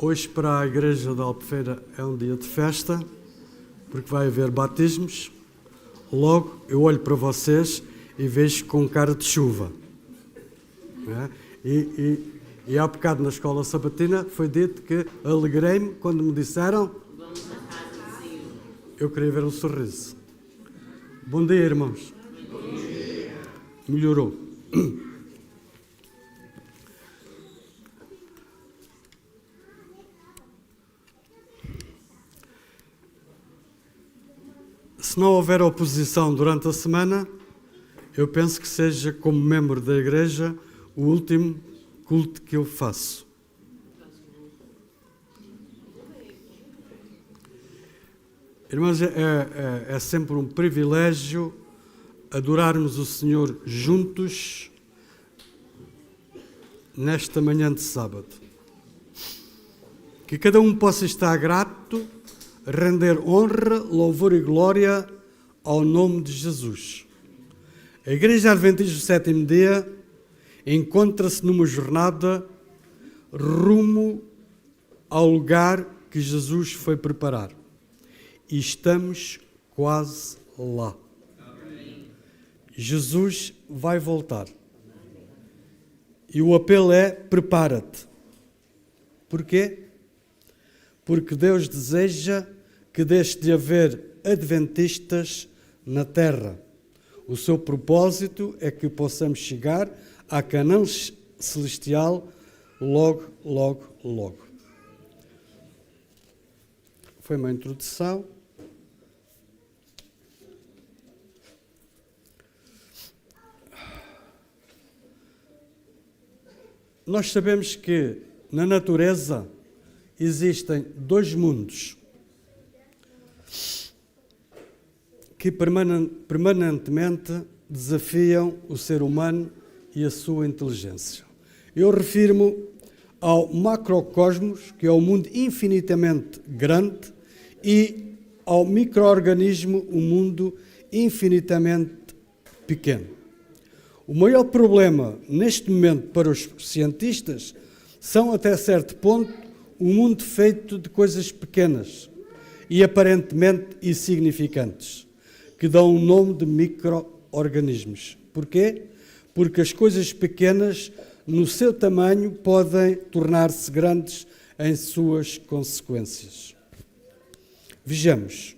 Hoje para a Igreja de Albufeira é um dia de festa, porque vai haver batismos. Logo, eu olho para vocês e vejo com cara de chuva. E há bocado na escola sabatina foi dito que alegrei-me quando me disseram: eu queria ver um sorriso. Bom dia, irmãos. Bom dia. Melhorou. Se não houver oposição durante a semana, eu penso que seja, como membro da Igreja, o último culto que eu faço. Irmãos, é sempre um privilégio adorarmos o Senhor juntos nesta manhã de sábado. Que cada um possa estar grato, render honra, louvor e glória ao nome de Jesus. A Igreja Adventista do Sétimo Dia encontra-se numa jornada rumo ao lugar que Jesus foi preparar. E estamos quase lá. Amém. Jesus vai voltar. E o apelo é: prepara-te. Porquê? Porque Deus deseja que deixe de haver adventistas na terra. O seu propósito é que possamos chegar à Canaã celestial logo, logo, logo. Foi uma introdução. Nós sabemos que na natureza existem dois mundos que permanentemente desafiam o ser humano e a sua inteligência. Eu refiro-me ao macrocosmos, que é o mundo infinitamente grande, e ao micro-organismo, o mundo infinitamente pequeno. O maior problema neste momento para os cientistas são, até certo ponto, o mundo feito de coisas pequenas e aparentemente insignificantes, que dão o nome de micro-organismos. Porquê? Porque as coisas pequenas, no seu tamanho, podem tornar-se grandes em suas consequências. Vejamos.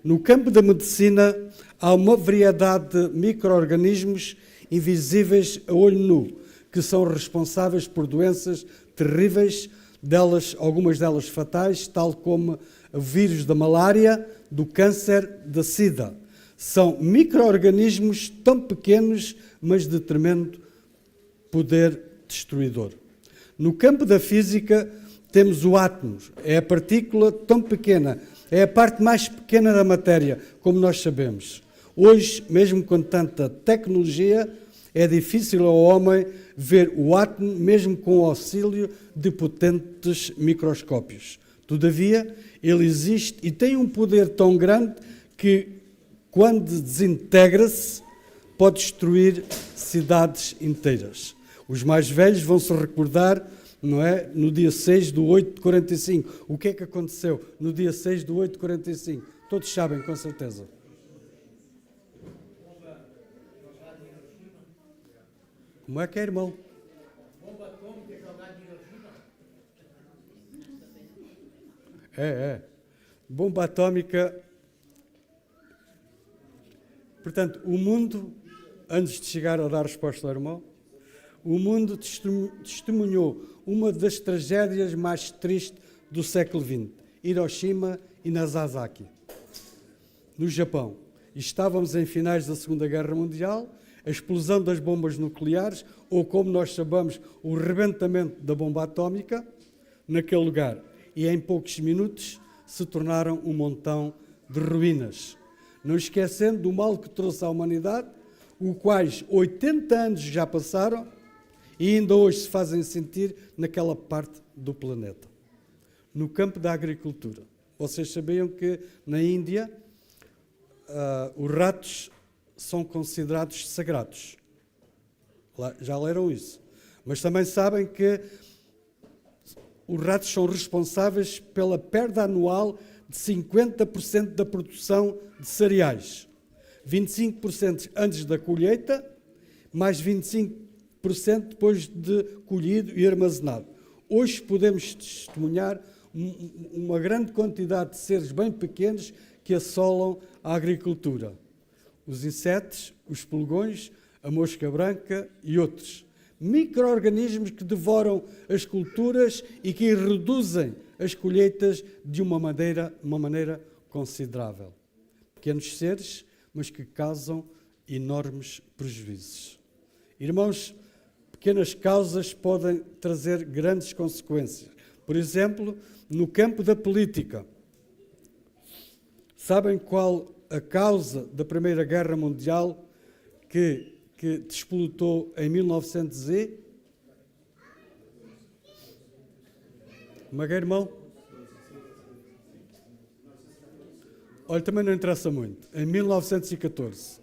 No campo da medicina, há uma variedade de micro-organismos invisíveis a olho nu, que são responsáveis por doenças terríveis, algumas delas fatais, tal como o vírus da malária, do câncer, da sida. São micro-organismos tão pequenos, mas de tremendo poder destruidor. No campo da física, temos o átomo. É a partícula tão pequena, é a parte mais pequena da matéria, como nós sabemos. Hoje, mesmo com tanta tecnologia, é difícil ao homem ver o átomo, mesmo com o auxílio de potentes microscópios. Todavia, ele existe e tem um poder tão grande que, quando desintegra-se, pode destruir cidades inteiras. Os mais velhos vão se recordar, não é? No dia 6 de 8 de 45. O que é que aconteceu no dia 6 de 8 de 45? Todos sabem, com certeza. Como é que é, irmão? Bomba atômica jogada em Hiroshima. É. Bomba atômica. Portanto, o mundo, antes de chegar a dar resposta ao irmão, o mundo testemunhou uma das tragédias mais tristes do século XX, Hiroshima e Nagasaki, no Japão. Estávamos em finais da Segunda Guerra Mundial, a explosão das bombas nucleares, ou como nós chamamos, o rebentamento da bomba atómica, naquele lugar. E em poucos minutos se tornaram um montão de ruínas. Não esquecendo do mal que trouxe à humanidade, os quais 80 anos já passaram e ainda hoje se fazem sentir naquela parte do planeta. No campo da agricultura. Vocês sabiam que na Índia os ratos são considerados sagrados. Já leram isso. Mas também sabem que os ratos são responsáveis pela perda anual de 50% da produção de cereais, 25% antes da colheita, mais 25% depois de colhido e armazenado. Hoje podemos testemunhar uma grande quantidade de seres bem pequenos que assolam a agricultura. Os insetos, os pulgões, a mosca branca e outros. Micro-organismos que devoram as culturas e que reduzem as colheitas de uma maneira considerável. Pequenos seres, mas que causam enormes prejuízos. Irmãos, pequenas causas podem trazer grandes consequências. Por exemplo, no campo da política. Sabem qual a causa da Primeira Guerra Mundial que despolutou em 1900 e... Como é que é, irmão? Olha, também não interessa muito. Em 1914.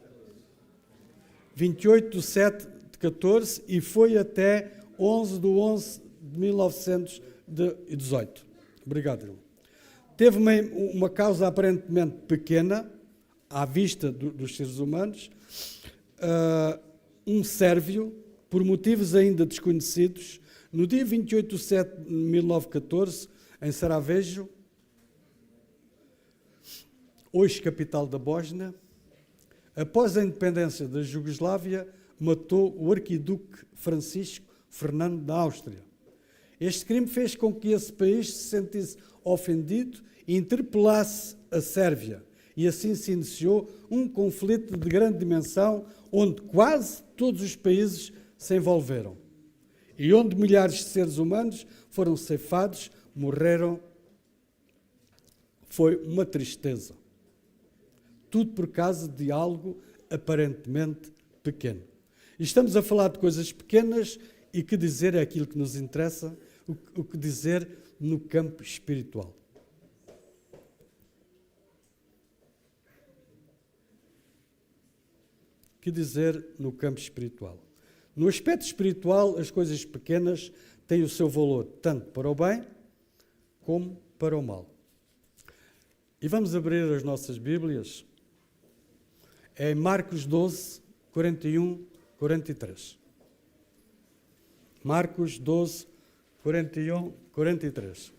28 de 7 de 14 e foi até 11 de 11 de 1918. Obrigado, irmão. Teve uma causa aparentemente pequena, à vista dos seres humanos, um sérvio, por motivos ainda desconhecidos, no dia 28 de 7 de 1914, em Sarajevo, hoje capital da Bósnia, após a independência da Jugoslávia, matou o arquiduque Francisco Fernando da Áustria. Este crime fez com que esse país se sentisse ofendido e interpelasse a Sérvia. E assim se iniciou um conflito de grande dimensão, onde quase todos os países se envolveram. E onde milhares de seres humanos foram ceifados, morreram. Foi uma tristeza. Tudo por causa de algo aparentemente pequeno. E estamos a falar de coisas pequenas e que dizer é aquilo que nos interessa, o que dizer no campo espiritual. Que dizer no campo espiritual? No aspecto espiritual, as coisas pequenas têm o seu valor, tanto para o bem como para o mal. E vamos abrir as nossas Bíblias. É em Marcos 12, 41, 43. Marcos 12, 41, 43.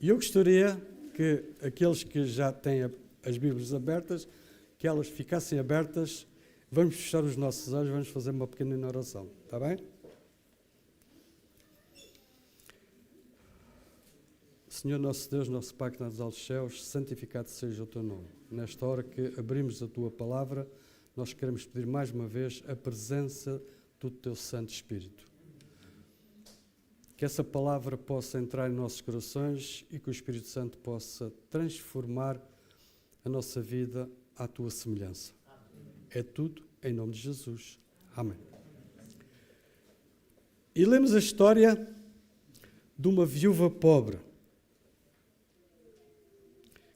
E eu gostaria que aqueles que já têm as Bíblias abertas, que elas ficassem abertas. Vamos fechar os nossos olhos, vamos fazer uma pequena oração, está bem? Senhor nosso Deus, nosso Pai que está nos altos céus, santificado seja o Teu nome. Nesta hora que abrimos a Tua palavra, nós queremos pedir mais uma vez a presença do Teu Santo Espírito. Que essa palavra possa entrar em nossos corações e que o Espírito Santo possa transformar a nossa vida à Tua semelhança. É tudo em nome de Jesus. Amém. E lemos a história de uma viúva pobre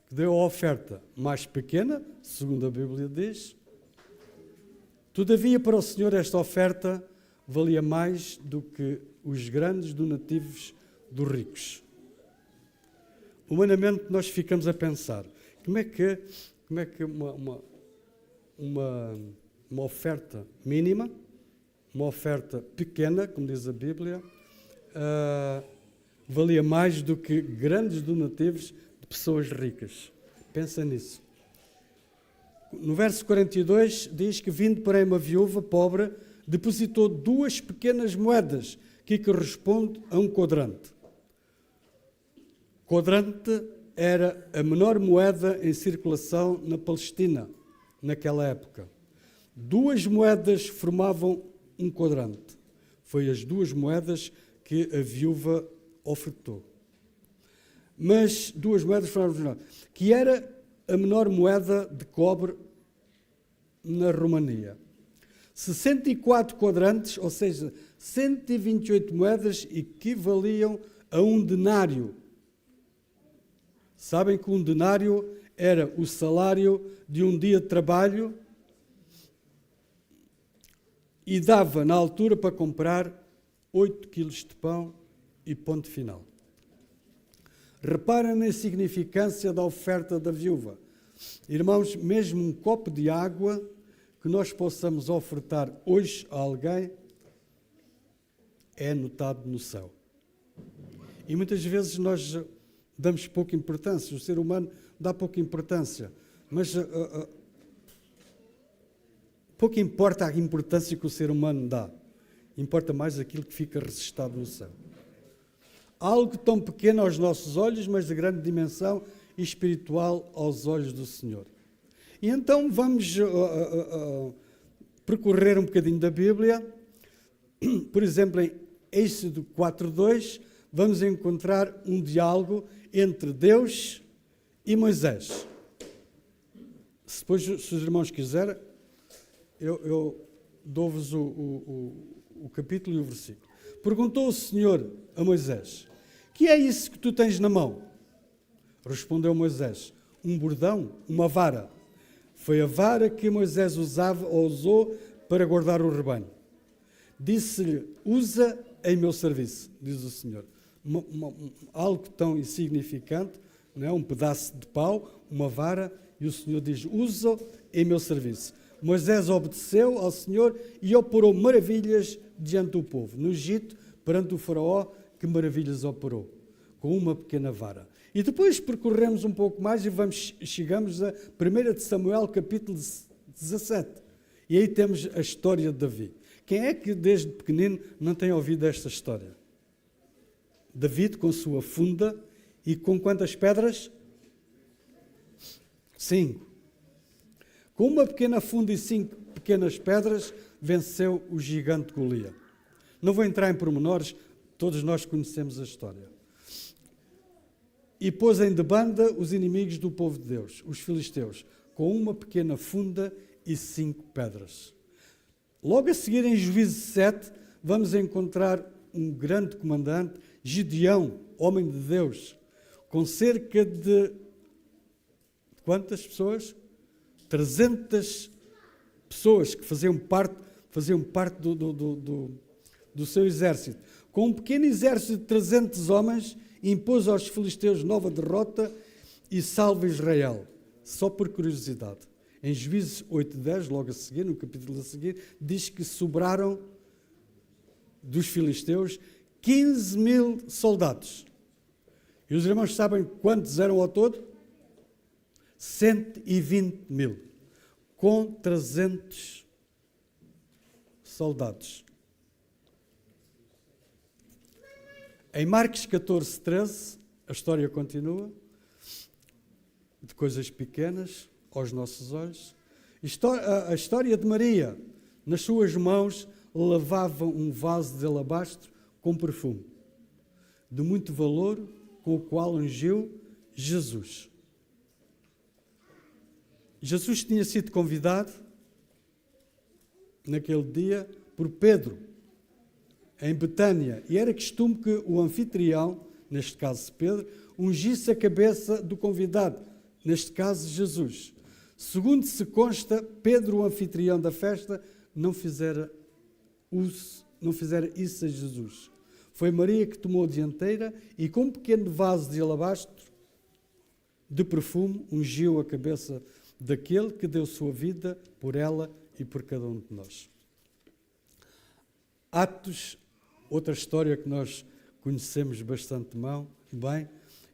que deu a oferta mais pequena, segundo a Bíblia diz. Todavia, para o Senhor, esta oferta valia mais do que os grandes donativos dos ricos. Humanamente, nós ficamos a pensar, como é que uma oferta mínima, uma oferta pequena, como diz a Bíblia, valia mais do que grandes donativos de pessoas ricas. Pensa nisso. No verso 42 diz que, vindo porém uma viúva pobre, depositou 2 pequenas moedas, que correspondem a um quadrante. Quadrante era a menor moeda em circulação na Palestina, naquela época. 2 moedas formavam um quadrante. Foi as 2 moedas que a viúva ofertou. Mas 2 moedas formavam que era a menor moeda de cobre na Romania. 64 quadrantes, ou seja, 128 moedas equivaliam a um denário. Sabem que um denário era o salário de um dia de trabalho e dava, na altura, para comprar 8 quilos de pão e ponto final. Reparem na insignificância da oferta da viúva. Irmãos, mesmo um copo de água que nós possamos ofertar hoje a alguém é anotado no céu. E muitas vezes nós damos pouca importância, o ser humano dá pouca importância, mas pouco importa a importância que o ser humano dá, importa mais aquilo que fica registado no céu. Algo tão pequeno aos nossos olhos, mas de grande dimensão espiritual aos olhos do Senhor. E então vamos percorrer um bocadinho da Bíblia. Por exemplo, em Êxodo 4:2, vamos encontrar um diálogo entre Deus e Moisés. Se os irmãos quiserem, eu dou-vos o capítulo e o versículo. Perguntou o Senhor a Moisés: que é isso que tu tens na mão? Respondeu Moisés: um bordão, uma vara. Foi a vara que Moisés usou para guardar o rebanho. Disse-lhe: usa em meu serviço, diz o Senhor. Algo tão insignificante, não é? Um pedaço de pau, uma vara, e o Senhor diz: usa em meu serviço. Moisés obedeceu ao Senhor e operou maravilhas diante do povo. No Egito, perante o faraó, que maravilhas operou, com uma pequena vara. E depois percorremos um pouco mais e chegamos a 1 de Samuel, capítulo 17. E aí temos a história de Davi. Quem é que desde pequenino não tem ouvido esta história? Davi com sua funda e com quantas pedras? 5. Com uma pequena funda e 5 pequenas pedras, venceu o gigante Golias. Não vou entrar em pormenores, todos nós conhecemos a história. E pôs em debanda os inimigos do povo de Deus, os filisteus, com uma pequena funda e 5 pedras. Logo a seguir, em Juízes 7, vamos encontrar um grande comandante, Gideão, homem de Deus, com cerca de quantas pessoas? 300 pessoas que faziam parte do seu exército. Com um pequeno exército de 300 homens, impôs aos filisteus nova derrota e salva Israel. Só por curiosidade. Em Juízes 8:10, logo a seguir, no capítulo a seguir, diz que sobraram dos filisteus 15.000 soldados. E os irmãos sabem quantos eram ao todo? 120.000. Com 300 soldados. Em Marcos 14:13, a história continua, de coisas pequenas aos nossos olhos. A história de Maria, nas suas mãos, levava um vaso de alabastro com perfume, de muito valor, com o qual ungiu Jesus. Jesus tinha sido convidado, naquele dia, por Pedro, em Betânia, e era costume que o anfitrião, neste caso Pedro, ungisse a cabeça do convidado, neste caso Jesus. Segundo se consta, Pedro, o anfitrião da festa, não fizera isso a Jesus. Foi Maria que tomou a dianteira e com um pequeno vaso de alabastro de perfume ungiu a cabeça daquele que deu sua vida por ela e por cada um de nós. Atos, outra história que nós conhecemos bastante bem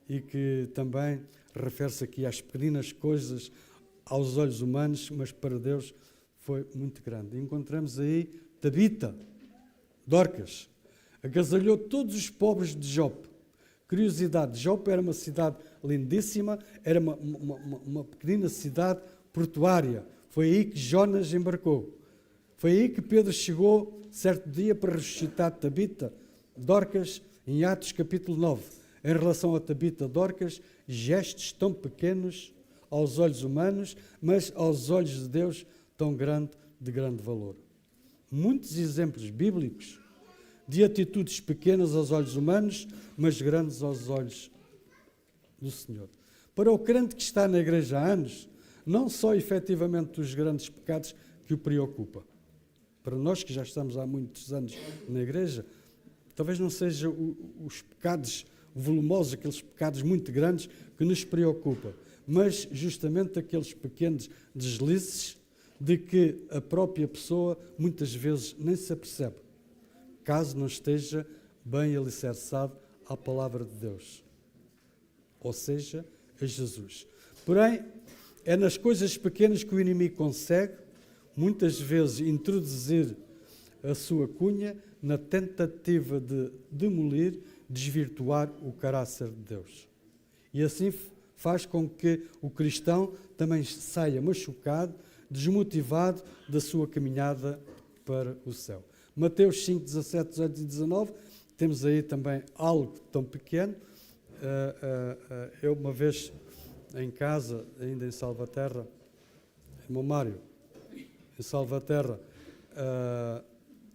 e que também refere-se aqui às pequenas coisas aos olhos humanos, mas para Deus foi muito grande. Encontramos aí Tabita, Dorcas, agasalhou todos os pobres de Jope. Curiosidade, Jope era uma cidade lindíssima, era uma pequenina cidade portuária. Foi aí que Jonas embarcou. Foi aí que Pedro chegou certo dia para ressuscitar Tabita, Dorcas, em Atos capítulo 9. Em relação a Tabita, Dorcas, gestos tão pequenos aos olhos humanos, mas aos olhos de Deus de grande valor. Muitos exemplos bíblicos de atitudes pequenas aos olhos humanos, mas grandes aos olhos do Senhor. Para o crente que está na igreja há anos, não só efetivamente os grandes pecados que o preocupa. Para nós que já estamos há muitos anos na igreja, talvez não seja os pecados volumosos, aqueles pecados muito grandes que nos preocupam, mas justamente aqueles pequenos deslizes de que a própria pessoa muitas vezes nem se apercebe, caso não esteja bem alicerçado à palavra de Deus, ou seja, a Jesus. Porém, é nas coisas pequenas que o inimigo consegue, muitas vezes, introduzir a sua cunha na tentativa de demolir, desvirtuar o caráter de Deus. E assim faz com que o cristão também saia machucado, desmotivado da sua caminhada para o céu. Mateus 5, 17, 18 e 19, temos aí também algo tão pequeno. Eu uma vez em casa, ainda em Salvaterra, irmão Mário, em Salvaterra,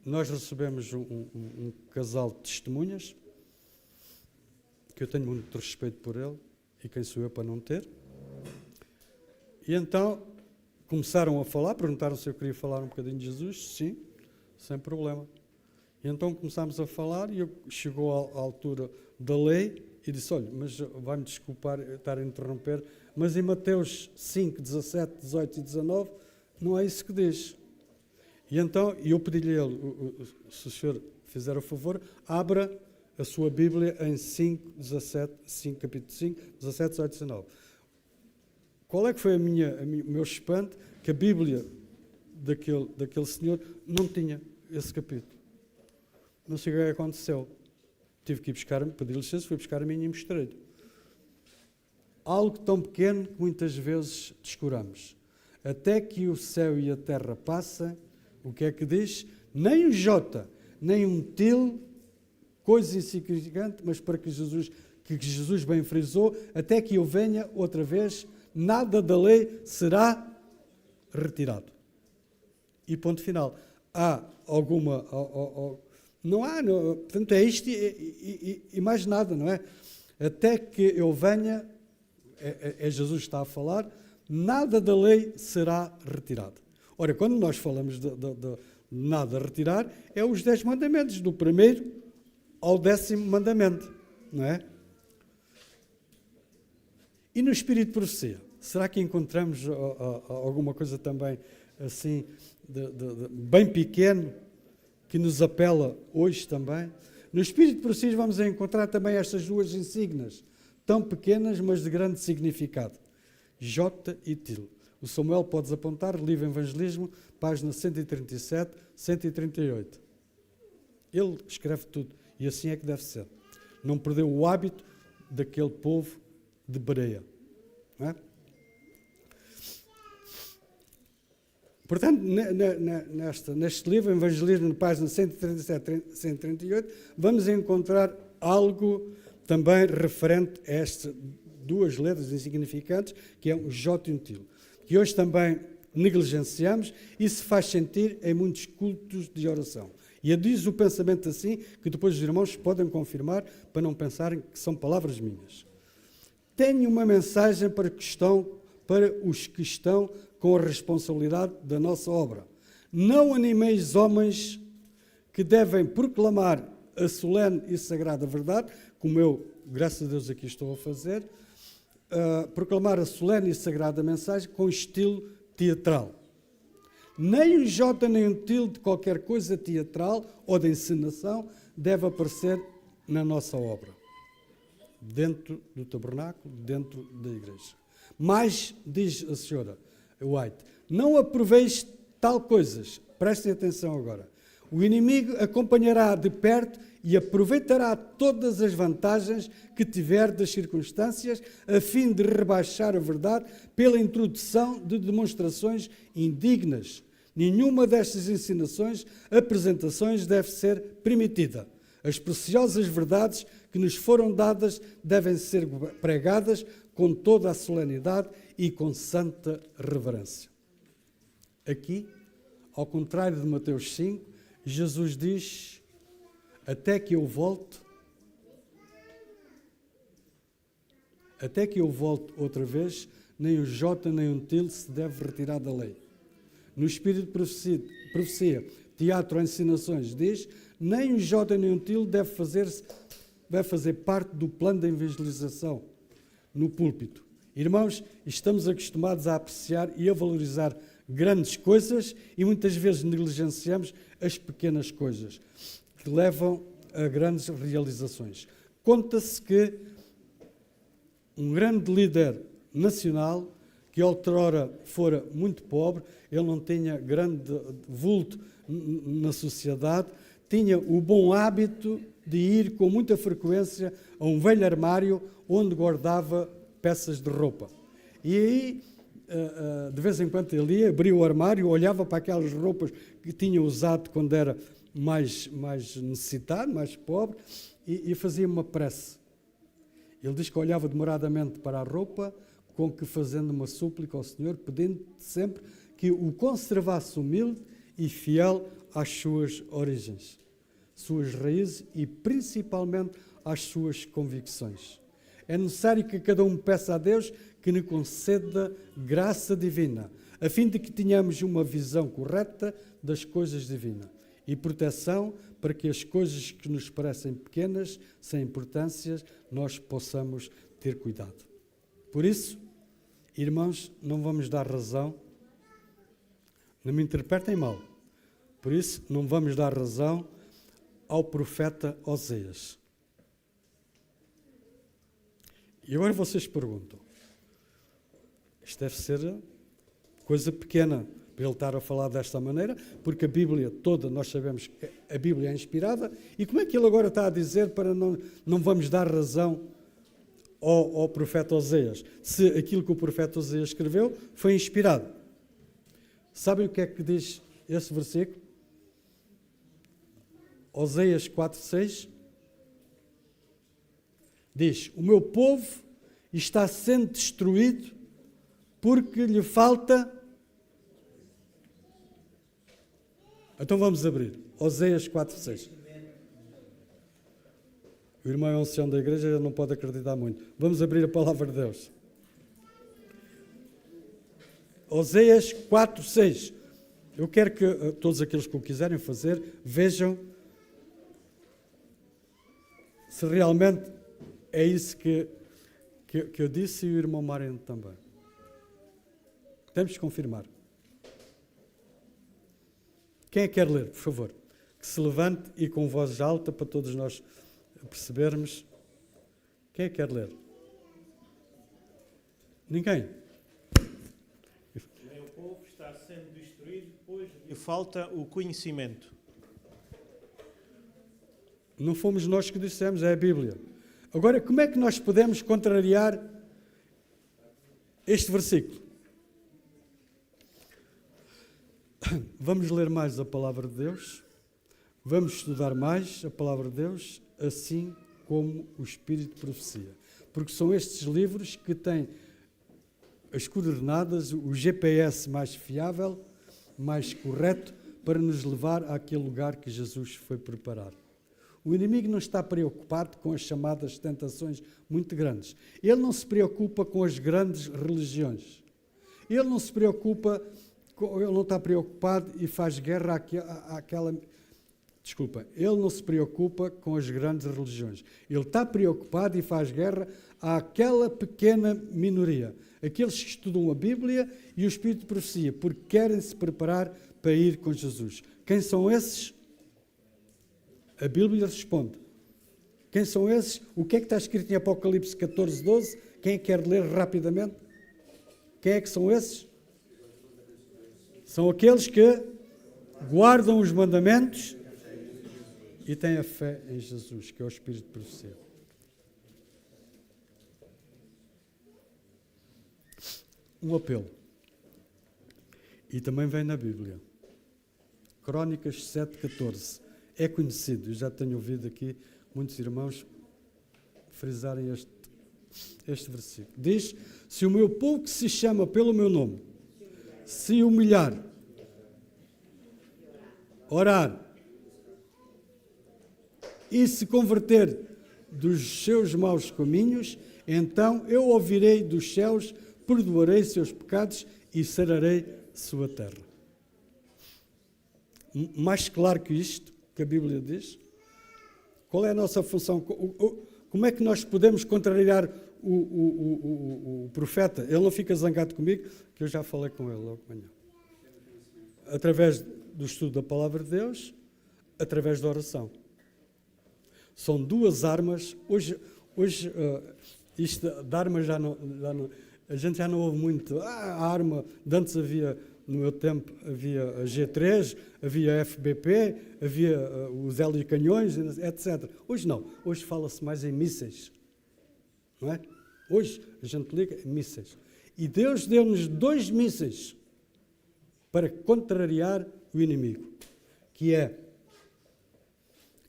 nós recebemos um casal de testemunhas, que eu tenho muito respeito por ele, e quem sou eu para não ter. E então começaram a falar, perguntaram se eu queria falar um bocadinho de Jesus. Sim, sem problema. E então começámos a falar e chegou à altura da lei e disse, olha, mas vai-me desculpar estar a interromper, mas em Mateus 5, 17, 18 e 19 não é isso que diz. E então eu pedi-lhe a ele, se o senhor fizer o favor, abra a sua Bíblia em 5, capítulo 5, 17, 18 e 19. Qual é que foi o meu espanto? Que a Bíblia daquele senhor não tinha esse capítulo. Não sei o que aconteceu. Tive que ir buscar, pedi licença, fui buscar a minha e mostrei-lhe. Algo tão pequeno que muitas vezes descuramos. Até que o céu e a terra passem, o que é que diz? Nem um jota, nem um til, coisa insignificante, mas para que Jesus bem frisou, até que eu venha outra vez, nada da lei será retirado. E ponto final. Há alguma... Não há, não, portanto é isto e mais nada, não é? Até que eu venha, Jesus está a falar, nada da lei será retirado. Ora, quando nós falamos de nada a retirar, é os 10 mandamentos, do primeiro ao 10º mandamento, não é? E no espírito de profecia, será que encontramos alguma coisa também assim, bem pequeno, que nos apela hoje também? No espírito de profecia vamos encontrar também estas duas insígnias, tão pequenas, mas de grande significado. J e til. O Samuel podes apontar, livro Evangelismo, página 137, 138. Ele escreve tudo, e assim é que deve ser. Não perdeu o hábito daquele povo de Bereia. Não é? Portanto, neste livro, Evangelismo, na página 137, 138, vamos encontrar algo também referente a estas duas letras insignificantes, que é um J e um til, que hoje também negligenciamos e se faz sentir em muitos cultos de oração. E diz o pensamento assim, que depois os irmãos podem confirmar, para não pensarem que são palavras minhas. Tenho uma mensagem para os que estão com a responsabilidade da nossa obra. Não animeis homens que devem proclamar a solene e sagrada verdade, como eu, graças a Deus, aqui estou a fazer, proclamar a solene e sagrada mensagem com estilo teatral. Nem um jota nem um til de qualquer coisa teatral ou de encenação deve aparecer na nossa obra, dentro do tabernáculo, dentro da igreja. Mas, diz a senhora White, não aproveis tal coisas. Prestem atenção agora. O inimigo acompanhará de perto e aproveitará todas as vantagens que tiver das circunstâncias a fim de rebaixar a verdade pela introdução de demonstrações indignas. Nenhuma destas ensinações, apresentações deve ser permitida. As preciosas verdades que nos foram dadas devem ser pregadas com toda a solenidade e com santa reverência. Aqui, ao contrário de Mateus 5, Jesus diz, até que eu volte outra vez, nem o J nem o til se deve retirar da lei. No espírito de profecia, teatro ou encenações, diz, nem um jota nem um tilo deve fazer parte do plano de evangelização no púlpito. Irmãos, estamos acostumados a apreciar e a valorizar grandes coisas e muitas vezes negligenciamos as pequenas coisas que levam a grandes realizações. Conta-se que um grande líder nacional, que outrora fora muito pobre, ele não tinha grande vulto na sociedade, tinha o bom hábito de ir com muita frequência a um velho armário onde guardava peças de roupa. E aí, de vez em quando ele ia, abria o armário, olhava para aquelas roupas que tinha usado quando era mais necessitado, mais pobre, e fazia uma prece. Ele diz que olhava demoradamente para a roupa, com que fazendo uma súplica ao Senhor, pedindo sempre que o conservasse humilde e fiel às suas origens, suas raízes e principalmente às suas convicções. É necessário que cada um peça a Deus que nos conceda graça divina, a fim de que tenhamos uma visão correta das coisas divinas e proteção para que as coisas que nos parecem pequenas, sem importância, nós possamos ter cuidado. Por isso, irmãos, não vamos dar razão, não me interpretem mal, por isso não vamos dar razão ao profeta Oséias. E agora vocês perguntam, isto deve ser coisa pequena para ele estar a falar desta maneira, porque a Bíblia toda, nós sabemos que a Bíblia é inspirada, e como é que ele agora está a dizer para não vamos dar razão ao profeta Oséias, se aquilo que o profeta Oséias escreveu foi inspirado? Sabem o que é que diz esse versículo? Oséias 4:6 diz: o meu povo está sendo destruído porque lhe falta... Então vamos abrir. Oséias 4:6. O irmão é um ancião da igreja, ele não pode acreditar muito. Vamos abrir a palavra de Deus. Oséias 4:6. Eu quero que todos aqueles que o quiserem fazer vejam se realmente é isso que eu disse, e o irmão Mário também. Temos que confirmar. Quem é que quer ler, por favor? Que se levante e com voz alta para todos nós percebermos. Quem é que quer ler? Ninguém? O meu povo está sendo destruído, pois lhe falta o conhecimento. Não fomos nós que dissemos, é a Bíblia. Agora, como é que nós podemos contrariar este versículo? Vamos ler mais a palavra de Deus, vamos estudar mais a palavra de Deus, assim como o Espírito de Profecia. Porque são estes livros que têm as coordenadas, o GPS mais fiável, mais correto, para nos levar àquele lugar que Jesus foi preparar. O inimigo não está preocupado com as chamadas tentações muito grandes. Ele não se preocupa com as grandes religiões. Ele não se preocupa, ele não está preocupado e faz guerra àquela... Desculpa, ele não se preocupa com as grandes religiões. Ele está preocupado e faz guerra àquela pequena minoria. Aqueles que estudam a Bíblia e o Espírito de Profecia, porque querem se preparar para ir com Jesus. Quem são esses? A Bíblia responde. Quem são esses? O que é que está escrito em Apocalipse 14:12? Quem quer ler rapidamente? Quem é que são esses? São aqueles que guardam os mandamentos e têm a fé em Jesus, que é o Espírito de Profecia. Um apelo. E também vem na Bíblia. Crónicas 7:14. É conhecido, eu já tenho ouvido aqui muitos irmãos frisarem este versículo. Diz: se o meu povo que se chama pelo meu nome se humilhar, orar e se converter dos seus maus caminhos, então eu ouvirei dos céus, perdoarei seus pecados e sararei sua terra. mais claro que isto, que a Bíblia diz? Qual é a nossa função? Como é que nós podemos contrariar o profeta? Ele não fica zangado comigo, que eu já falei com ele logo de manhã. Através do estudo da Palavra de Deus, através da oração. São duas armas. Hoje isto de armas a gente já não ouve muito. A arma, de antes havia, no meu tempo, havia a G3, havia a FBP, havia os helicanhões, etc. Hoje não. Hoje fala-se mais em mísseis. Não é? Hoje a gente liga em mísseis. E Deus deu-nos 2 mísseis para contrariar o inimigo, que é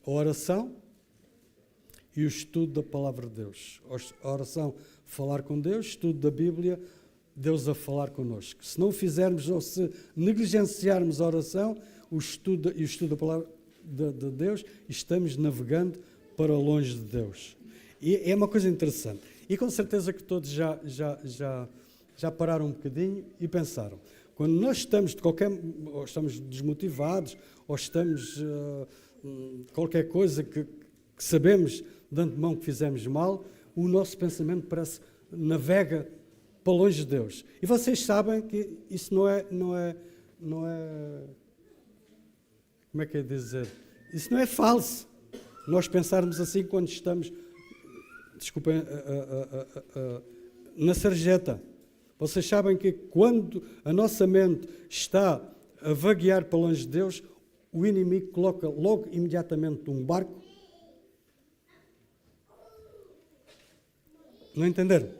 a oração e o estudo da Palavra de Deus. A oração, falar com Deus, estudo da Bíblia, Deus a falar connosco. Se não fizermos ou se negligenciarmos a oração, o estudo da Palavra de Deus, estamos navegando para longe de Deus. E é uma coisa interessante. E com certeza que todos já pararam um bocadinho e pensaram. Quando nós estamos ou estamos desmotivados, ou estamos qualquer coisa que sabemos de antemão que fizemos mal, o nosso pensamento parece navega para longe de Deus. E vocês sabem que isso não é como é que é dizer? Isso não é falso. Nós pensarmos assim quando estamos, desculpem, na sarjeta. Vocês sabem que quando a nossa mente está a vaguear para longe de Deus, o inimigo coloca logo, imediatamente, um barco. Não entenderam?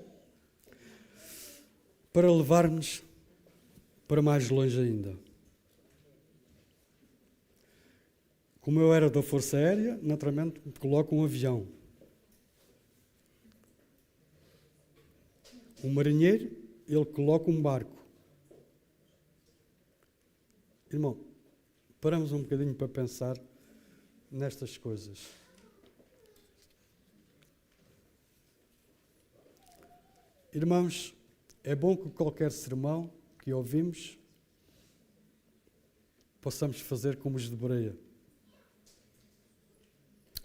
Para levar-nos para mais longe ainda. Como eu era da Força Aérea, naturalmente, coloco um avião. Um marinheiro, ele coloca um barco. Irmão, paramos um bocadinho para pensar nestas coisas. Irmãos, é bom que qualquer sermão que ouvimos possamos fazer como os de Bereia.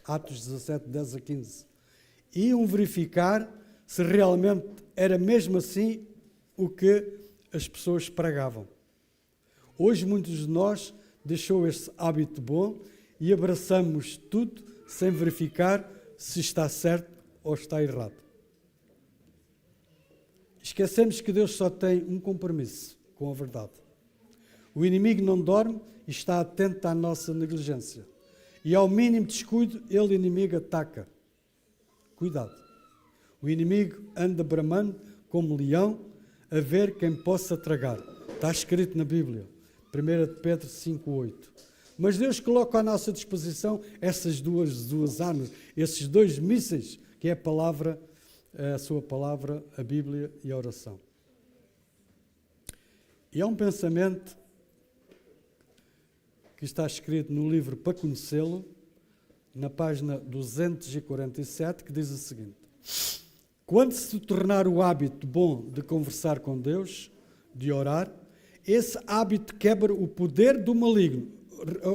Atos 17, 10 a 15. Iam verificar se realmente era mesmo assim o que as pessoas pregavam. Hoje muitos de nós deixou esse hábito bom e abraçamos tudo sem verificar se está certo ou está errado. Esquecemos que Deus só tem um compromisso com a verdade. O inimigo não dorme e está atento à nossa negligência. E ao mínimo descuido, ele, inimigo, ataca. Cuidado. O inimigo anda bramando como leão a ver quem possa tragar. Está escrito na Bíblia. 1 Pedro 5,8. Mas Deus coloca à nossa disposição essas duas armas, esses 2 mísseis, que é a sua palavra, a Bíblia e a oração. E há um pensamento que está escrito no livro Para Conhecê-lo, na página 247, que diz o seguinte: quando se tornar o hábito bom de conversar com Deus, de orar, esse hábito quebra o poder do maligno.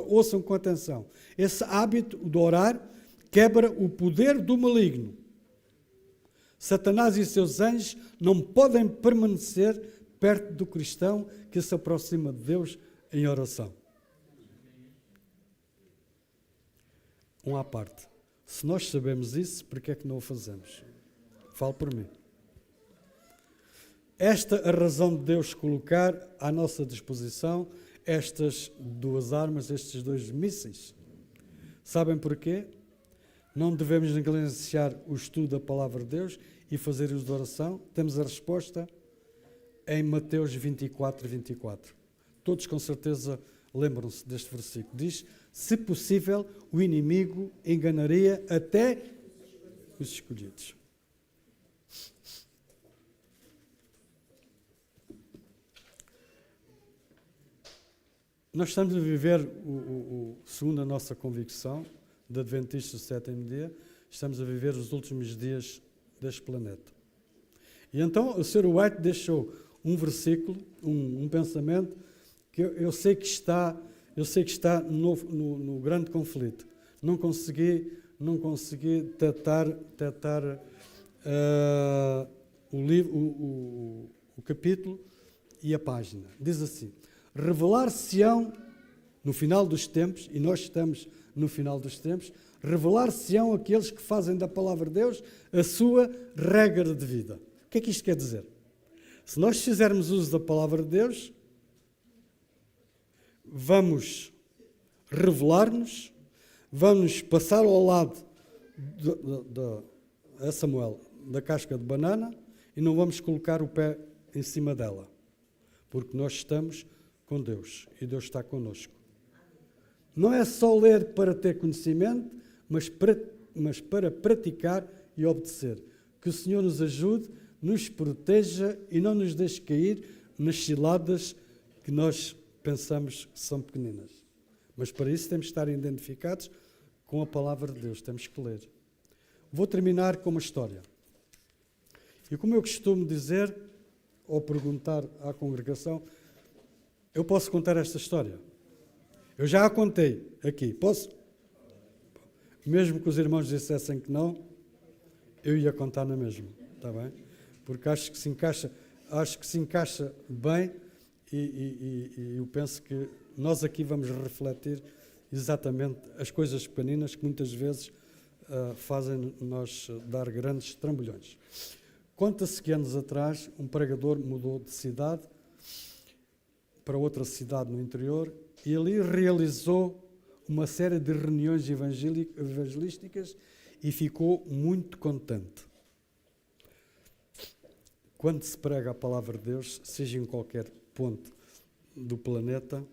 Ouçam com atenção. Esse hábito de orar quebra o poder do maligno. Satanás e seus anjos não podem permanecer perto do cristão que se aproxima de Deus em oração. Um à parte. Se nós sabemos isso, por que é que não o fazemos? Falo por mim. Esta é a razão de Deus colocar à nossa disposição estas 2 armas, estes 2 mísseis. Sabem porquê? Não devemos negligenciar o estudo da Palavra de Deus e fazer uso de oração? Temos a resposta em Mateus 24, 24. Todos com certeza lembram-se deste versículo. Diz: se possível, o inimigo enganaria até os escolhidos. Nós estamos a viver, segundo a nossa convicção, de Adventistas do Sétimo Dia, estamos a viver os últimos dias deste planeta. E então o Sr. White deixou um versículo, um pensamento, que eu sei que está Eu sei que está no grande conflito. Não consegui detectar o capítulo e a página. Diz assim: revelar-se-ão no final dos tempos, e nós estamos no final dos tempos, revelar-se-ão aqueles que fazem da palavra de Deus a sua regra de vida. O que é que isto quer dizer? Se nós fizermos uso da palavra de Deus, vamos revelar-nos, vamos passar ao lado a Samuel, da casca de banana, e não vamos colocar o pé em cima dela, porque nós estamos com Deus e Deus está connosco. Não é só ler para ter conhecimento, mas para praticar e obedecer. Que o Senhor nos ajude, nos proteja e não nos deixe cair nas ciladas que nós pensamos que são pequeninas. Mas para isso temos que estar identificados com a palavra de Deus, temos que ler. Vou terminar com uma história. E como eu costumo dizer, ou perguntar à congregação, eu posso contar esta história? Eu já a contei aqui, posso? Mesmo que os irmãos dissessem que não, eu ia contar na mesma, está bem? Porque acho que se encaixa bem e eu penso que nós aqui vamos refletir exatamente as coisas pequeninas que muitas vezes fazem nós dar grandes trambolhões. Conta-se que anos atrás um pregador mudou de cidade para outra cidade no interior e ali realizou uma série de reuniões evangelísticas e ficou muito contente. Quando se prega a palavra de Deus, seja em qualquer ponto do planeta,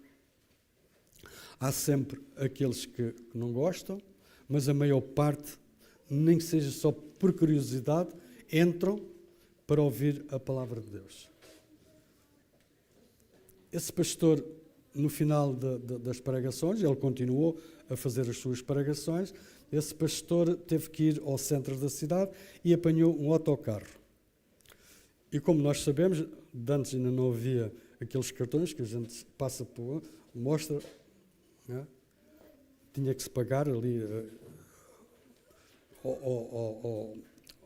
há sempre aqueles que não gostam, mas a maior parte, nem que seja só por curiosidade, entram para ouvir a palavra de Deus. Esse pastor, no final das pregações, ele continuou a fazer as suas pregações, esse pastor teve que ir ao centro da cidade e apanhou um autocarro. E como nós sabemos, de antes ainda não havia aqueles cartões que a gente passa por, mostra, né? Tinha que se pagar ali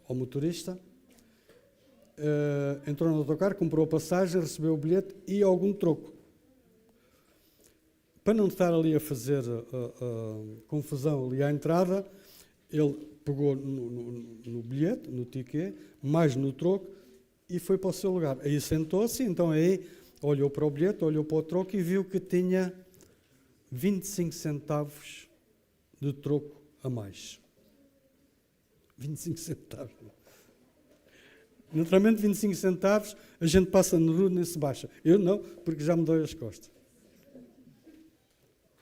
ao motorista. Entrou no autocarro, comprou a passagem, recebeu o bilhete e algum troco. Para não estar ali a fazer confusão ali à entrada, ele pegou no bilhete, no ticket, mais no troco, e foi para o seu lugar. Aí sentou-se, então aí olhou para o bilhete, olhou para o troco e viu que tinha 25 centavos de troco a mais. 25 centavos. Naturalmente, 25 centavos, a gente passa no rude e se baixa. Eu não, porque já me dói as costas.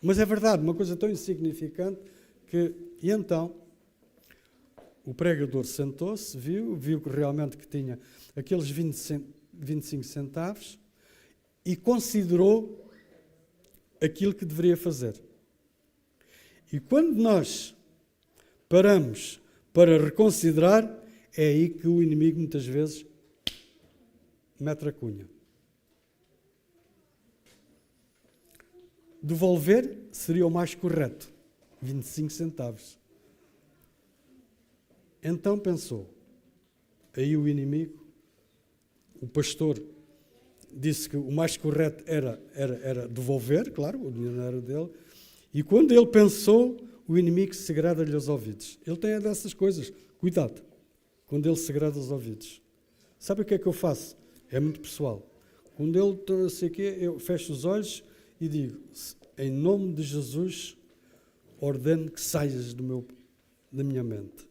Mas é verdade, uma coisa tão insignificante que... E então, o pregador sentou-se, viu que realmente que tinha aqueles 25 centavos e considerou aquilo que deveria fazer. E quando nós paramos para reconsiderar, é aí que o inimigo muitas vezes mete a cunha. Devolver seria o mais correto, 25 centavos. Então pensou, aí o inimigo, o pastor, disse que o mais correto era devolver, claro, o dinheiro não era dele, e quando ele pensou, o inimigo segrada-lhe os ouvidos. Ele tem dessas coisas, cuidado, quando ele segrada os ouvidos. Sabe o que é que eu faço? É muito pessoal. Quando ele, sei que, eu fecho os olhos e digo, em nome de Jesus, ordeno que saias da minha mente.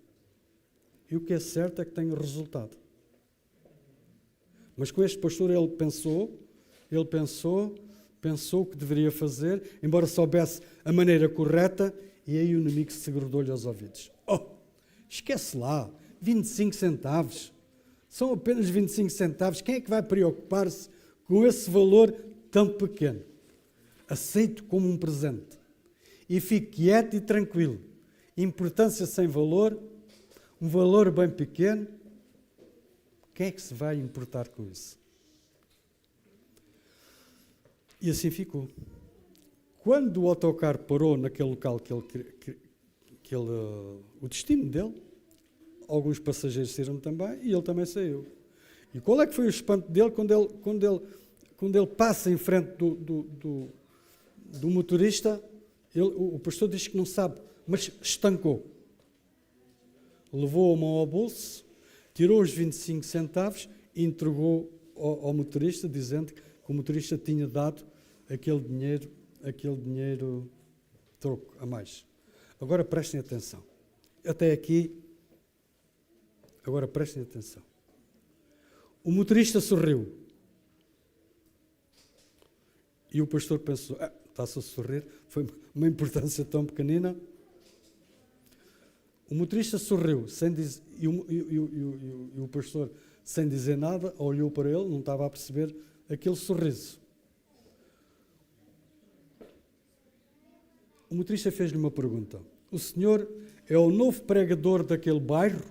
E o que é certo é que tenho resultado. Mas com este pastor ele pensou o que deveria fazer, embora soubesse a maneira correta, e aí o inimigo segredou-lhe aos ouvidos. Oh, esquece lá, 25 centavos. São apenas 25 centavos. Quem é que vai preocupar-se com esse valor tão pequeno? Aceito como um presente. E fique quieto e tranquilo. Importância sem valor, um valor bem pequeno. Quem é que se vai importar com isso? E assim ficou. Quando o autocarro parou naquele local o destino dele, alguns passageiros saíram também e ele também saiu. E qual é que foi o espanto dele quando ele passa em frente do motorista? O pastor diz que não sabe, mas estancou. Levou a mão ao bolso, tirou os 25 centavos e entregou ao motorista, dizendo que o motorista tinha dado aquele dinheiro troco a mais. Agora prestem atenção. Até aqui, agora prestem atenção. O motorista sorriu. E o pastor pensou, está-se a sorrir, foi uma importância tão pequenina. O motorista sorriu, e o pastor, sem dizer nada, olhou para ele, não estava a perceber aquele sorriso. O motorista fez-lhe uma pergunta. O senhor é o novo pregador daquele bairro?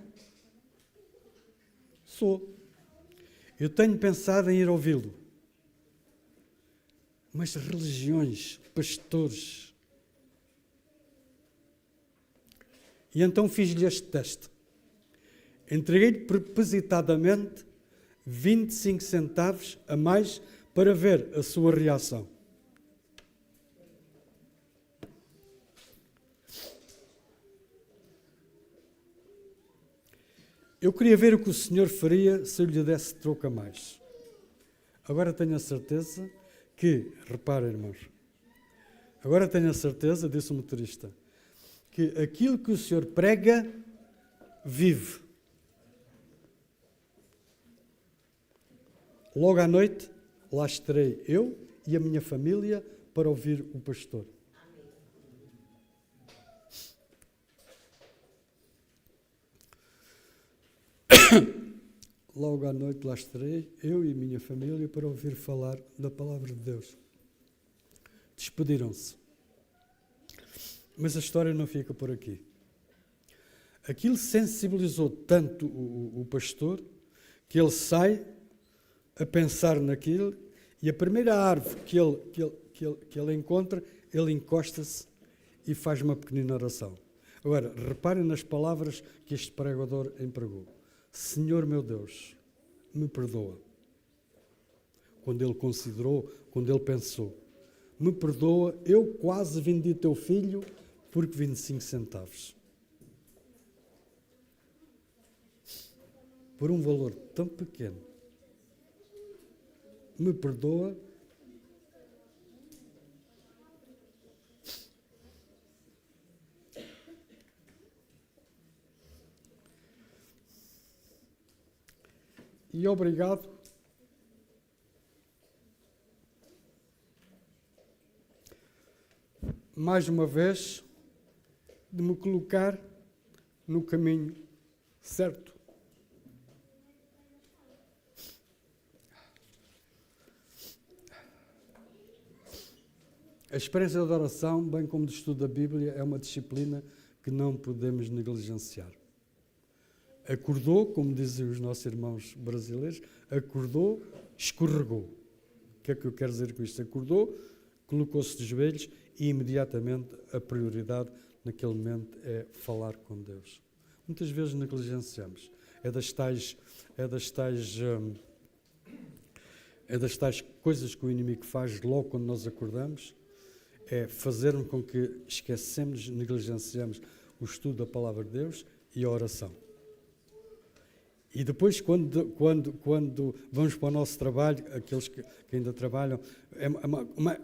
Sou. Eu tenho pensado em ir ouvi-lo. Mas religiões, pastores. E então fiz-lhe este teste. Entreguei-lhe propositadamente 25 centavos a mais para ver a sua reação. Eu queria ver o que o senhor faria se eu lhe desse troco a mais. Agora tenho a certeza que, reparem, irmãos, agora tenho a certeza, disse o motorista, que aquilo que o senhor prega, vive. Logo à noite, lá estarei eu e a minha família para ouvir o pastor. Logo à noite lá estarei, eu e a minha família, para ouvir falar da palavra de Deus. Despediram-se. Mas a história não fica por aqui. Aquilo sensibilizou tanto o pastor, que ele sai a pensar naquilo, e a primeira árvore que ele encontra, ele encosta-se e faz uma pequenina oração. Agora, reparem nas palavras que este pregador empregou. Senhor meu Deus, me perdoa. Quando ele considerou, quando ele pensou, me perdoa, eu quase vendi teu filho porque 25 centavos. Por um valor tão pequeno. Me perdoa. E obrigado mais uma vez de me colocar no caminho certo. A experiência da oração, bem como do estudo da Bíblia, é uma disciplina que não podemos negligenciar. Acordou, como dizem os nossos irmãos brasileiros, acordou, escorregou. O que é que eu quero dizer com isto? Acordou, colocou-se de joelhos e imediatamente a prioridade naquele momento é falar com Deus. Muitas vezes negligenciamos. É das tais coisas que o inimigo faz logo quando nós acordamos, é fazer com que esquecemos, negligenciamos o estudo da palavra de Deus e a oração. E depois, quando vamos para o nosso trabalho, aqueles que ainda trabalham,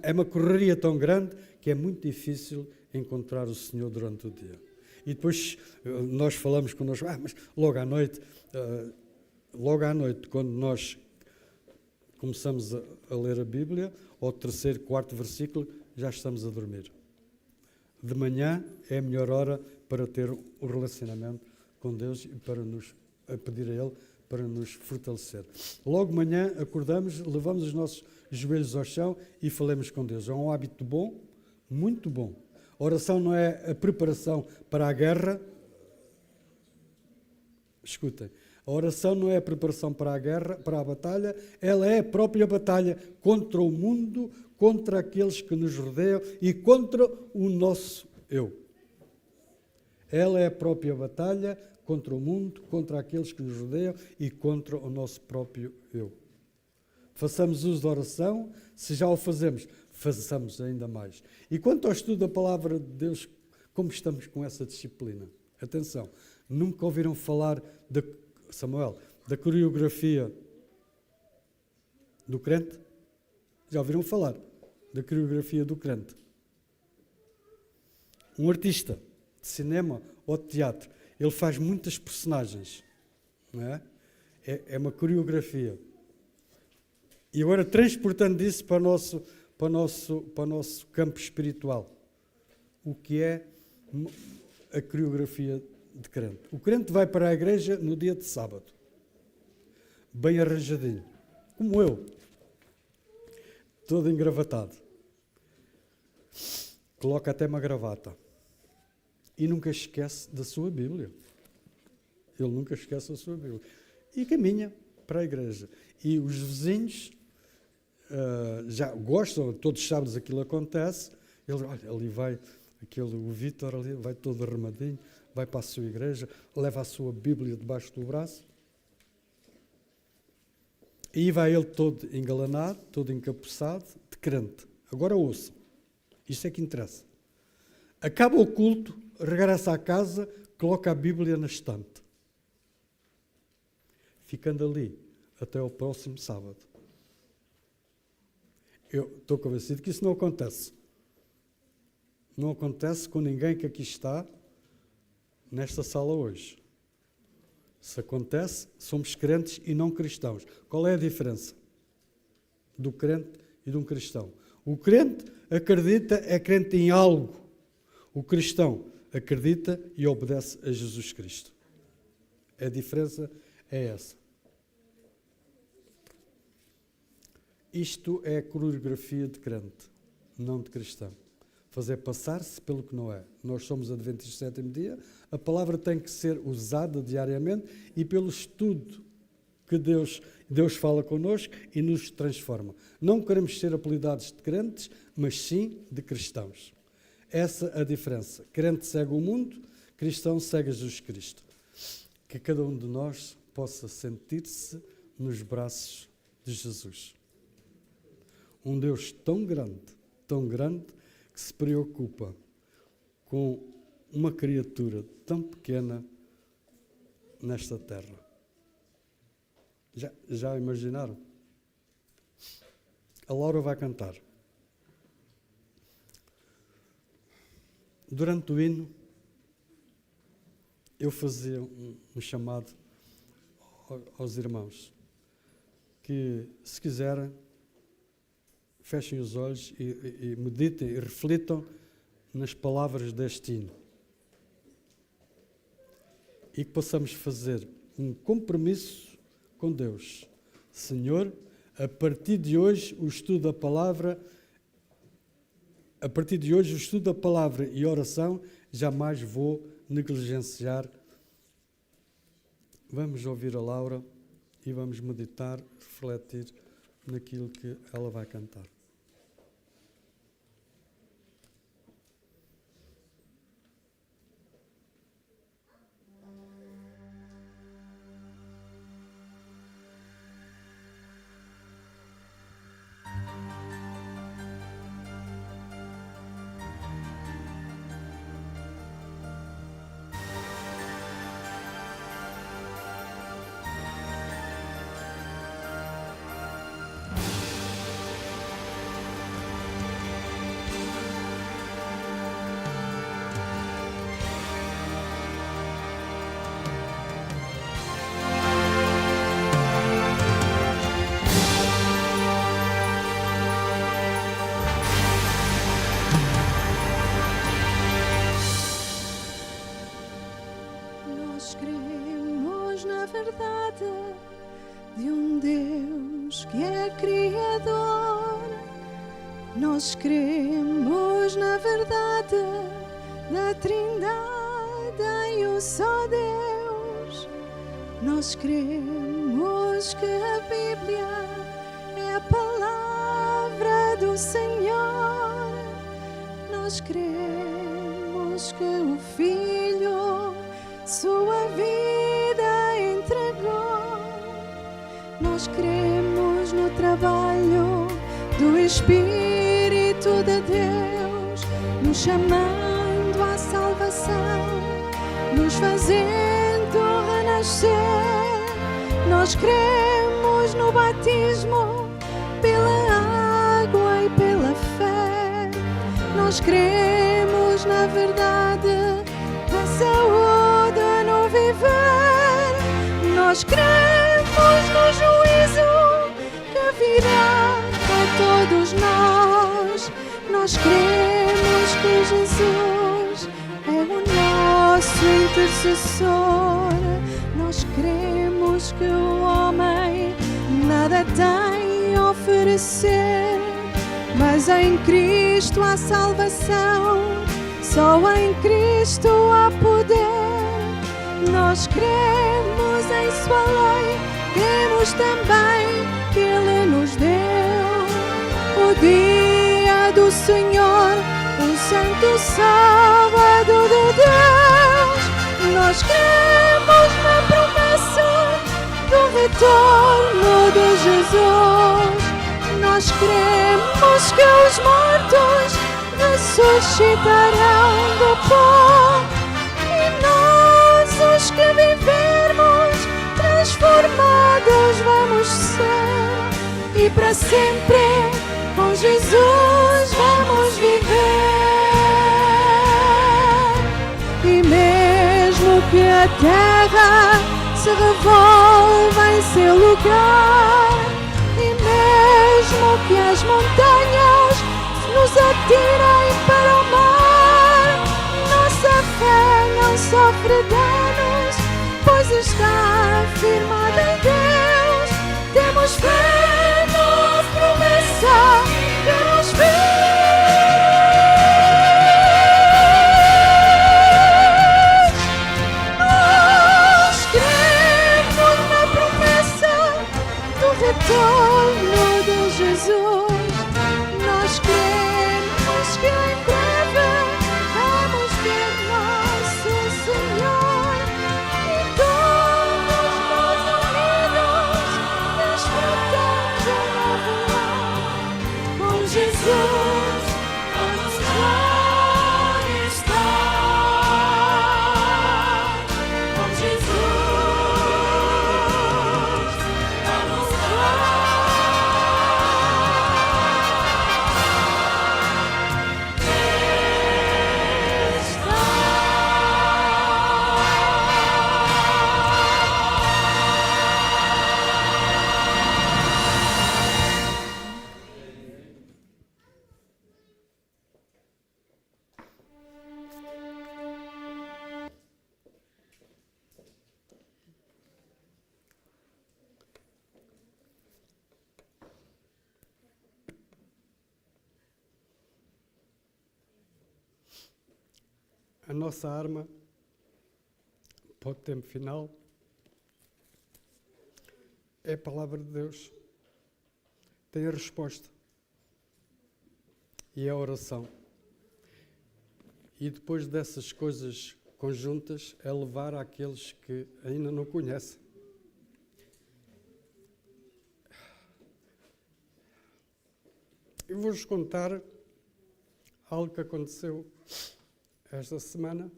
é uma correria tão grande que é muito difícil encontrar o Senhor durante o dia. E depois nós falamos connosco, mas logo à noite, quando nós começamos a ler a Bíblia, ao 3º, 4º versículo, já estamos a dormir. De manhã é a melhor hora para ter o relacionamento com Deus e para a pedir a Ele para nos fortalecer. Logo de manhã acordamos, levamos os nossos joelhos ao chão e falamos com Deus. É um hábito bom, muito bom. A oração não é a preparação para a guerra. Escutem, A oração não é a preparação para a guerra, para a batalha, ela é a própria batalha contra o mundo, contra aqueles que nos rodeiam e contra o nosso eu. Ela é a própria batalha contra o mundo, contra aqueles que nos rodeiam e contra o nosso próprio eu. Façamos uso da oração, se já o fazemos, façamos ainda mais. E quanto ao estudo da palavra de Deus, como estamos com essa disciplina? Atenção, nunca ouviram falar, Samuel, da coreografia do crente? Já ouviram falar da coreografia do crente? Um artista de cinema ou de teatro, ele faz muitas personagens, não é? É uma coreografia. E agora, transportando isso para o nosso campo espiritual, o que é a coreografia de crente? O crente vai para a igreja no dia de sábado, bem arranjadinho, como eu, todo engravatado. Coloca até uma gravata. E nunca esquece da sua Bíblia. Ele nunca esquece da sua Bíblia. E caminha para a igreja. E os vizinhos já gostam, todos os sábados aquilo acontece. Ele, olha, ali vai o Vítor, ali vai todo arrumadinho, vai para a sua igreja, leva a sua Bíblia debaixo do braço. E vai ele todo engalanado, todo encapuçado, de crente. Agora ouça, isto é que interessa. Acaba o culto, regressa à casa, coloca a Bíblia na estante. Ficando ali até ao próximo sábado. Eu estou convencido que isso não acontece. Não acontece com ninguém que aqui está nesta sala hoje. Se acontece, somos crentes e não cristãos. Qual é a diferença do crente e de um cristão? O crente acredita, é crente em algo. O cristão acredita e obedece a Jesus Cristo. A diferença é essa. Isto é a coreografia de crente, não de cristão. Fazer passar-se pelo que não é. Nós somos adventistas do sétimo dia, a palavra tem que ser usada diariamente e pelo estudo que Deus fala connosco e nos transforma. Não queremos ser apelidados de crentes, mas sim de cristãos. Essa é a diferença. Crente segue o mundo, cristão segue Jesus Cristo. Que cada um de nós possa sentir-se nos braços de Jesus. Um Deus tão grande, que se preocupa com uma criatura tão pequena nesta terra. Já imaginaram? A Laura vai cantar. Durante o hino, eu fazia um chamado aos irmãos que, se quiserem, fechem os olhos e meditem e reflitam nas palavras deste hino. E que possamos fazer um compromisso com Deus. Senhor, a partir de hoje o estudo da palavra e oração, jamais vou negligenciar. Vamos ouvir a Laura e vamos meditar, refletir naquilo que ela vai cantar. Nós cremos na verdade de um Deus que é Criador. Nós cremos na verdade da Trindade em um só Deus. Nós cremos que a Bíblia é a palavra do Senhor. Nós cremos que o Filho sua vida entregou. Nós cremos no trabalho do Espírito de Deus, nos chamando à salvação, nos fazendo renascer. Nós cremos no batismo pela água e pela fé. Nós cremos na verdade, na saúde, no viver. Nós cremos no juízo que virá a todos nós. Nós cremos que Jesus é o nosso intercessor. Nós cremos que o homem nada tem a oferecer, mas em Cristo há salvação, só em Cristo há poder. Nós cremos em sua lei, cremos também que Ele nos deu o dia do Senhor, o santo sábado de Deus. Nós cremos na promessa do retorno de Jesus. Nós cremos que os mortos ressuscitarão do pó, e nós, os que vivermos, transformados vamos ser, e para sempre com Jesus vamos viver. E mesmo que a terra se revolva em seu lugar, e mesmo que as montanhas nos atirem para o mar, nossa fé não sofre danos, pois está firmada em Deus. Temos fé na promessa que nos fez. Nós cremos na promessa do retorno de Jesus. Nós cremos que em breve vamos ver nosso Senhor, e todos nós unidos desfrutando novo lar. Com Jesus vamos lá estar. Com Jesus vamos lá. A nossa arma para o tempo final é a palavra de Deus. Tem a resposta. E é a oração. E depois dessas coisas conjuntas, é levar àqueles que ainda não conhecem. Eu vou-vos contar algo que aconteceu esta semana.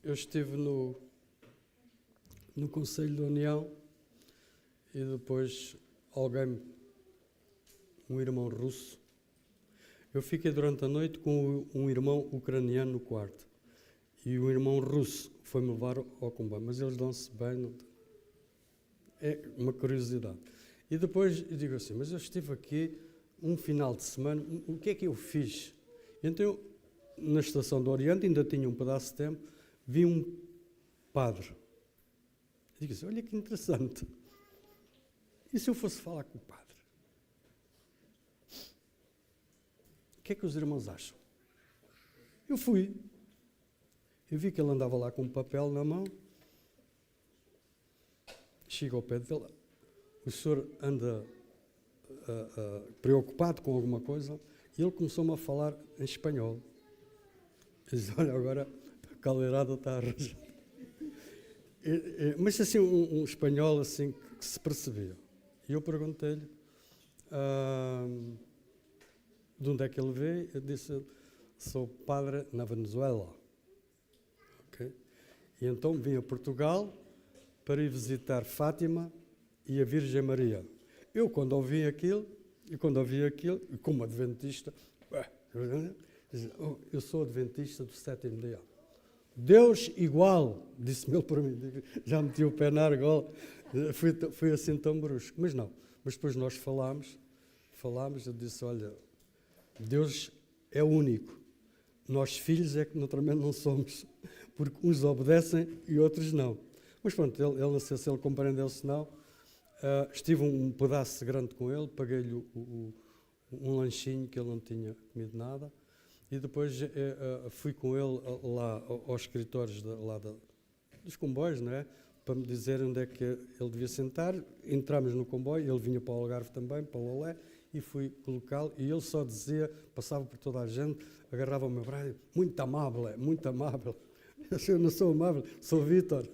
Eu estive no Conselho da União e depois um irmão russo. Eu fiquei durante a noite com um irmão ucraniano no quarto e o irmão russo foi-me levar ao combate, mas eles dão-se bem. Não... É uma curiosidade. E depois eu digo assim, mas eu estive aqui um final de semana, o que é que eu fiz? Então, na Estação do Oriente, ainda tinha um pedaço de tempo, vi um padre. Digo assim, olha que interessante. E se eu fosse falar com o padre? O que é que os irmãos acham? Eu fui. Eu vi que ele andava lá com um papel na mão. Chego ao pé dele. O senhor anda preocupado com alguma coisa? E ele começou-me a falar em espanhol. Eu disse, olha, agora a caldeirada está arranjada. Mas assim, um espanhol assim que se percebia. E eu perguntei-lhe de onde é que ele veio. Eu disse, sou padre na Venezuela. Okay? E então vim a Portugal para ir visitar Fátima e a Virgem Maria. Eu, quando ouvi aquilo, e como adventista, eu sou adventista do sétimo dia. Deus igual, disse-me ele para mim, já meti o pé na argola, fui assim tão brusco. Mas não, mas depois nós falámos, eu disse, olha, Deus é único, nós filhos é que naturalmente não somos, porque uns obedecem e outros não. Mas pronto, ele não sei se ele compreendeu-se não. Estive um pedaço grande com ele, paguei-lhe um lanchinho que ele não tinha comido nada. E depois fui com ele lá aos escritórios dos comboios, não é? Para me dizer onde é que ele devia sentar. Entramos no comboio, ele vinha para o Algarve também, para o Olé, e fui colocá-lo. E ele só dizia, passava por toda a gente, agarrava o meu braço, muito amável, muito amável. Eu não sou amável, sou Vítor.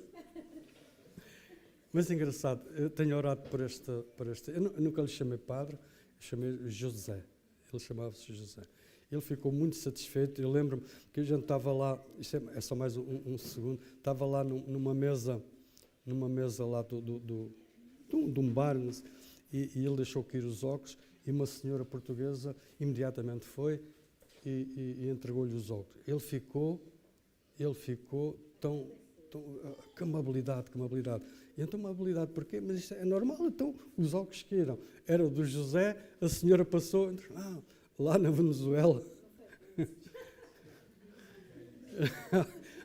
Mas é engraçado, eu tenho orado por este. Eu nunca lhe chamei padre, eu chamei José. Ele chamava-se José. Ele ficou muito satisfeito. Eu lembro-me que a gente estava lá, isto é só mais um segundo, estava lá numa mesa lá de um bar, e ele deixou cair os óculos, e uma senhora portuguesa imediatamente foi e entregou-lhe os óculos. Ele ficou tão que amabilidade. E então, amabilidade, porquê? Mas isto é normal, então os óculos caíram. Era do José, a senhora passou, lá na Venezuela.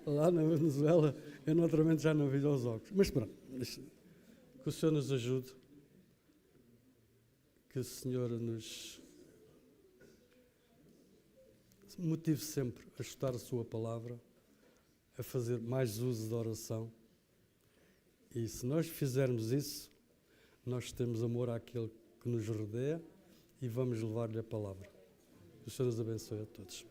Lá na Venezuela, eu naturalmente já não vi os óculos. Mas pronto, que o Senhor nos ajude, que o Senhor nos motive sempre a estudar a sua palavra, a fazer mais uso da oração. E se nós fizermos isso, nós temos amor àquele que nos rodeia e vamos levar-lhe a palavra. Que o Senhor nos abençoe a todos.